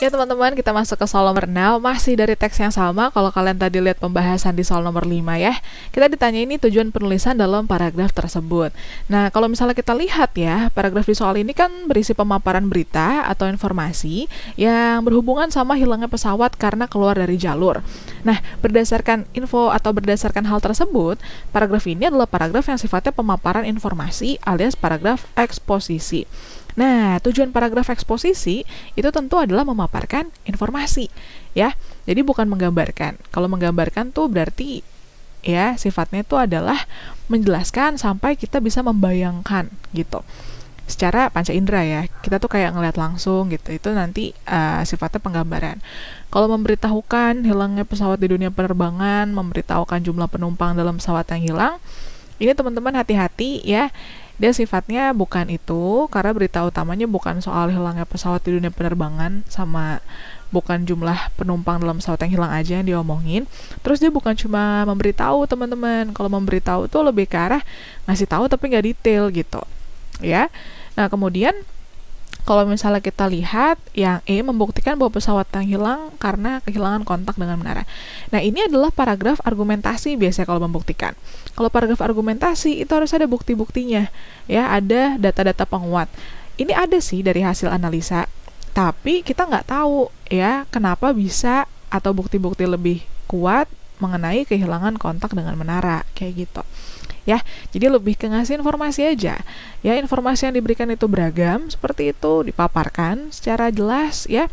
Ya teman-teman, kita masuk ke soal nomor 6, masih dari teks yang sama. Kalau kalian tadi lihat pembahasan di soal nomor 5 ya, kita ditanya ini tujuan penulisan dalam paragraf tersebut. Nah, kalau misalnya kita lihat ya, paragraf di soal ini kan berisi pemaparan berita atau informasi yang berhubungan sama hilangnya pesawat karena keluar dari jalur. Nah, berdasarkan info atau berdasarkan hal tersebut, paragraf ini adalah paragraf yang sifatnya pemaparan informasi alias paragraf eksposisi. Nah, tujuan paragraf eksposisi itu tentu adalah memaparkan informasi, ya. Jadi bukan menggambarkan. Kalau menggambarkan tuh berarti ya sifatnya itu adalah menjelaskan sampai kita bisa membayangkan gitu. Secara panca indera ya, kita tuh kayak ngeliat langsung gitu. Itu nanti sifatnya penggambaran. Kalau memberitahukan hilangnya pesawat di dunia penerbangan, memberitahukan jumlah penumpang dalam pesawat yang hilang, ini teman-teman hati-hati ya. Dia sifatnya bukan itu, karena berita utamanya bukan soal hilangnya pesawat di dunia penerbangan, sama bukan jumlah penumpang dalam pesawat yang hilang aja yang diomongin. Terus dia bukan cuma memberitahu teman-teman. Kalau memberitahu tuh lebih ke arah ngasih tahu tapi nggak detail gitu, ya. Nah kemudian kalau misalnya kita lihat yang E membuktikan bahwa pesawat yang hilang karena kehilangan kontak dengan menara. Nah, ini adalah paragraf argumentasi biasanya kalau membuktikan. Kalau paragraf argumentasi itu harus ada bukti-buktinya. Ya, ada data-data penguat. Ini ada sih dari hasil analisa, tapi kita nggak tahu ya kenapa bisa atau bukti-bukti lebih kuat mengenai kehilangan kontak dengan menara kayak gitu. Ya, jadi lebih ke ngasih informasi aja. Ya, informasi yang diberikan itu beragam, seperti itu dipaparkan secara jelas ya.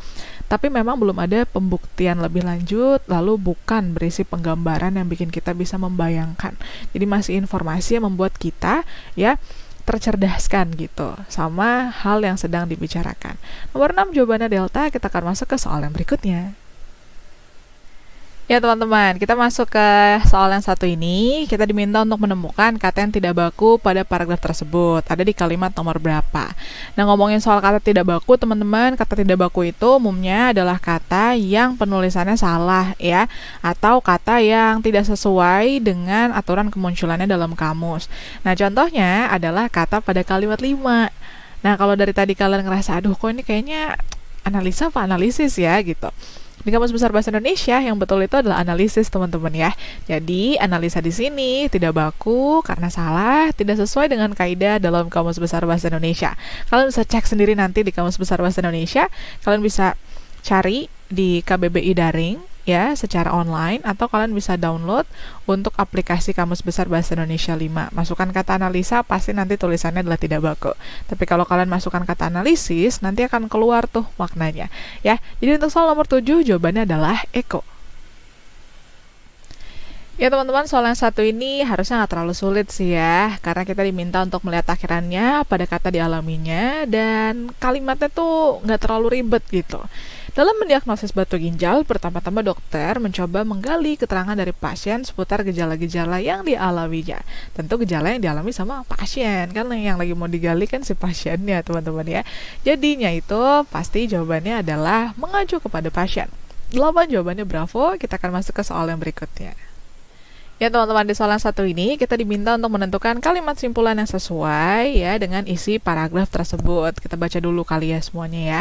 Tapi memang belum ada pembuktian lebih lanjut, lalu bukan berisi penggambaran yang bikin kita bisa membayangkan. Jadi masih informasi yang membuat kita ya tercerdaskan gitu sama hal yang sedang dibicarakan. Nomor 6 jawabannya delta, kita akan masuk ke soal yang berikutnya. Ya teman-teman, kita masuk ke soal yang satu ini. Kita diminta untuk menemukan kata yang tidak baku pada paragraf tersebut. Ada di kalimat nomor berapa. Nah, ngomongin soal kata tidak baku, teman-teman, kata tidak baku itu umumnya adalah kata yang penulisannya salah ya, atau kata yang tidak sesuai dengan aturan kemunculannya dalam kamus. Nah, contohnya adalah kata pada kalimat 5. Nah, kalau dari tadi kalian ngerasa, aduh kok ini kayaknya analisa apa analisis ya gitu. Di Kamus Besar Bahasa Indonesia yang betul itu adalah analisis teman-teman ya. Jadi analisa di sini tidak baku karena salah, tidak sesuai dengan kaidah dalam Kamus Besar Bahasa Indonesia. Kalian bisa cek sendiri nanti di Kamus Besar Bahasa Indonesia. Kalian bisa cari di KBBI Daring ya secara online, atau kalian bisa download untuk aplikasi Kamus Besar Bahasa Indonesia 5. Masukkan kata analisa, pasti nanti tulisannya adalah tidak baku. Tapi kalau kalian masukkan kata analisis, nanti akan keluar tuh maknanya ya. Jadi untuk soal nomor 7 jawabannya adalah Eko. Ya teman-teman, soal yang satu ini harusnya nggak terlalu sulit sih ya, karena kita diminta untuk melihat akhirannya pada kata dialaminya, dan kalimatnya tuh nggak terlalu ribet gitu. Dalam mendiagnosis batu ginjal, pertama-tama dokter mencoba menggali keterangan dari pasien seputar gejala-gejala yang dialaminya. Tentu gejala yang dialami sama pasien, kan yang lagi mau digali kan si pasiennya teman-teman ya. Jadinya itu pasti jawabannya adalah mengacu kepada pasien. 8 jawabannya bravo, kita akan masuk ke soal yang berikutnya. Ya teman-teman, di soal yang satu ini kita diminta untuk menentukan kalimat simpulan yang sesuai ya dengan isi paragraf tersebut. Kita baca dulu kali ya semuanya ya.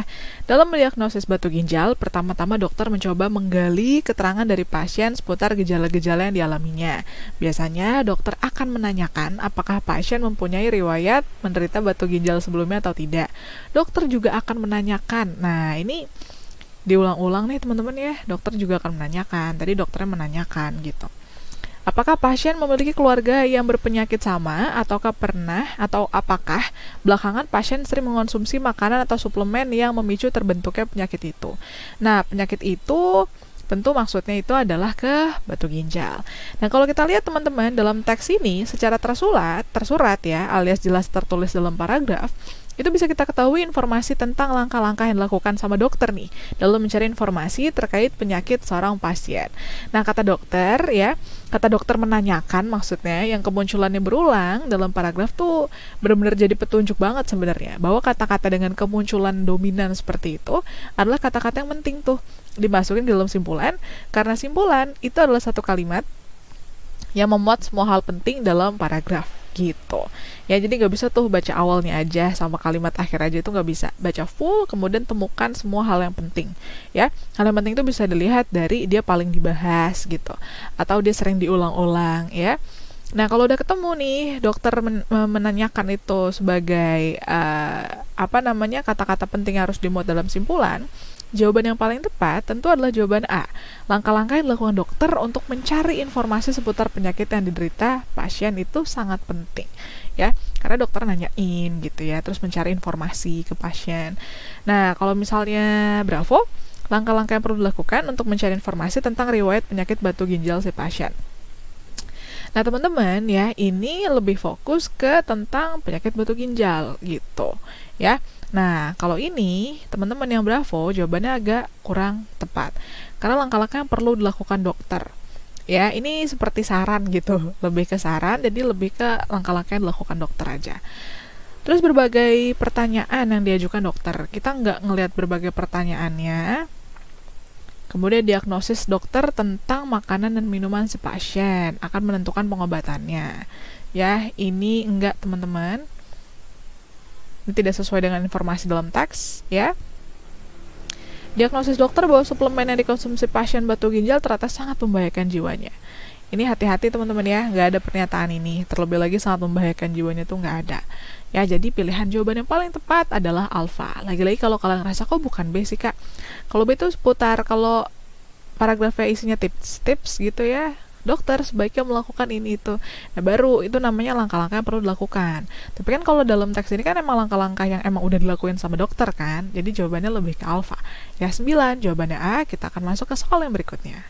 Dalam mendiagnosis batu ginjal, pertama-tama dokter mencoba menggali keterangan dari pasien seputar gejala-gejala yang dialaminya. Biasanya dokter akan menanyakan apakah pasien mempunyai riwayat menderita batu ginjal sebelumnya atau tidak. Dokter juga akan menanyakan. Nah, ini diulang-ulang nih teman-teman ya. Dokter juga akan menanyakan. Tadi dokternya menanyakan gitu. Apakah pasien memiliki keluarga yang berpenyakit sama, ataukah pernah atau apakah belakangan pasien sering mengonsumsi makanan atau suplemen yang memicu terbentuknya penyakit itu. Nah, penyakit itu tentu maksudnya itu adalah ke batu ginjal. Nah, kalau kita lihat teman-teman dalam teks ini secara tersurat ya, alias jelas tertulis dalam paragraf, itu bisa kita ketahui informasi tentang langkah-langkah yang dilakukan sama dokter nih dalam mencari informasi terkait penyakit seorang pasien. Nah, kata dokter menanyakan maksudnya yang kemunculannya berulang dalam paragraf tuh benar-benar jadi petunjuk banget sebenarnya bahwa kata-kata dengan kemunculan dominan seperti itu adalah kata-kata yang penting tuh dimasukin dalam simpulan, karena simpulan itu adalah satu kalimat yang memuat semua hal penting dalam paragraf. gitu. Ya, jadi nggak bisa tuh baca awalnya aja sama kalimat akhir aja, itu nggak bisa. Baca full, kemudian temukan semua hal yang penting. Ya, hal yang penting itu bisa dilihat dari dia paling dibahas gitu, atau dia sering diulang-ulang ya. Nah, kalau udah ketemu nih, dokter menanyakan itu sebagai kata-kata penting yang harus dimuat dalam simpulan. Jawaban yang paling tepat tentu adalah jawaban A. Langkah-langkah yang dilakukan dokter untuk mencari informasi seputar penyakit yang diderita pasien itu sangat penting, ya. Karena dokter nanyain gitu ya, terus mencari informasi ke pasien. Nah, kalau misalnya Bravo, langkah-langkah yang perlu dilakukan untuk mencari informasi tentang riwayat penyakit batu ginjal si pasien. Nah, teman-teman ya, ini lebih fokus ke tentang penyakit batu ginjal gitu, ya. Nah, kalau ini, teman-teman yang Bravo, jawabannya agak kurang tepat. Karena langkah-langkah yang perlu dilakukan dokter. Ya, ini seperti saran gitu, lebih ke saran, jadi lebih ke langkah-langkah yang dilakukan dokter aja. Terus berbagai pertanyaan yang diajukan dokter. Kita nggak ngelihat berbagai pertanyaannya. Kemudian diagnosis dokter tentang makanan dan minuman si pasien akan menentukan pengobatannya. Ya, ini enggak teman-teman. Ini tidak sesuai dengan informasi dalam teks, ya. Diagnosis dokter bahwa suplemen yang dikonsumsi pasien batu ginjal ternyata sangat membahayakan jiwanya. Ini hati-hati teman-teman ya, nggak ada pernyataan ini. Terlebih lagi sangat membahayakan jiwanya itu nggak ada. Ya, jadi pilihan jawaban yang paling tepat adalah alfa. Lagi-lagi kalau kalian ngerasa kok bukan B sih kak. Kalau B itu seputar, kalau paragrafnya isinya tips-tips gitu ya, dokter sebaiknya melakukan ini itu. Nah, baru itu namanya langkah-langkah yang perlu dilakukan. Tapi kan kalau dalam teks ini kan emang langkah-langkah yang emang udah dilakuin sama dokter kan. Jadi jawabannya lebih ke alfa. Ya, 9, jawabannya A. Kita akan masuk ke soal yang berikutnya.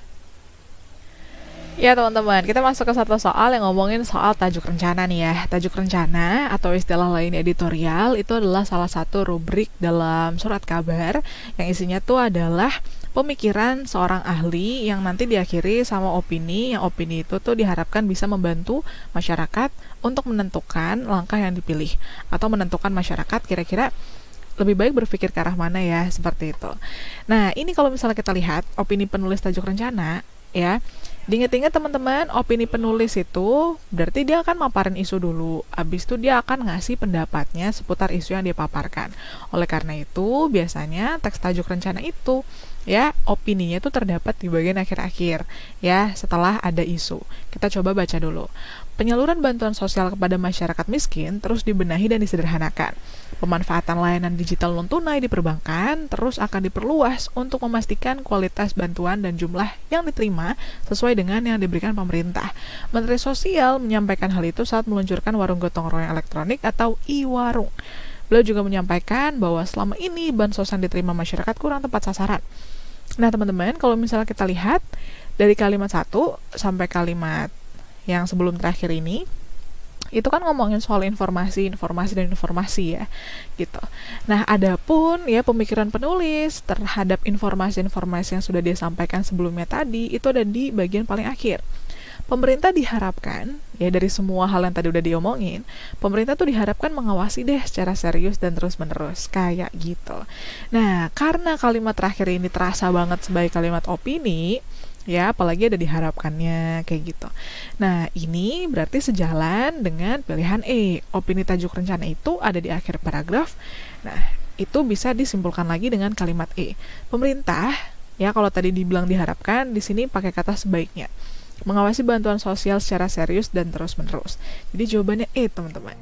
Ya teman-teman, kita masuk ke satu soal yang ngomongin soal tajuk rencana nih ya. Tajuk rencana atau istilah lain editorial itu adalah salah satu rubrik dalam surat kabar yang isinya tuh adalah pemikiran seorang ahli yang nanti diakhiri sama opini, yang opini itu tuh diharapkan bisa membantu masyarakat untuk menentukan langkah yang dipilih atau menentukan masyarakat kira-kira lebih baik berpikir ke arah mana ya, seperti itu. Nah, ini kalau misalnya kita lihat opini penulis tajuk rencana ya, diingat-ingat teman-teman, opini penulis itu berarti dia akan maparin isu dulu, abis itu dia akan ngasih pendapatnya seputar isu yang dia paparkan. Oleh karena itu, biasanya teks tajuk rencana itu ya, opininya itu terdapat di bagian akhir-akhir ya, setelah ada isu. Kita coba baca dulu. Penyaluran bantuan sosial kepada masyarakat miskin terus dibenahi dan disederhanakan. Pemanfaatan layanan digital non-tunai di perbankan terus akan diperluas untuk memastikan kualitas bantuan dan jumlah yang diterima sesuai dengan yang diberikan pemerintah. Menteri Sosial menyampaikan hal itu saat meluncurkan warung gotong royong elektronik atau e-warung. Beliau juga menyampaikan bahwa selama ini bansos yang diterima masyarakat kurang tepat sasaran. Nah teman-teman, kalau misalnya kita lihat dari kalimat 1 sampai kalimat yang sebelum terakhir ini, itu kan ngomongin soal informasi ya, gitu. Nah, adapun ya pemikiran penulis terhadap informasi-informasi yang sudah dia sampaikan sebelumnya tadi, itu ada di bagian paling akhir. Pemerintah diharapkan, ya dari semua hal yang tadi udah diomongin, pemerintah tuh diharapkan mengawasi deh secara serius dan terus-menerus, kayak gitu. Nah, karena kalimat terakhir ini terasa banget sebagai kalimat opini, ya apalagi ada diharapkannya kayak gitu. Nah, ini berarti sejalan dengan pilihan E. Opini tajuk rencana itu ada di akhir paragraf. Nah, itu bisa disimpulkan lagi dengan kalimat E. Pemerintah, ya kalau tadi dibilang diharapkan, di sini pakai kata sebaiknya. Mengawasi bantuan sosial secara serius dan terus-menerus. Jadi jawabannya E, teman-teman.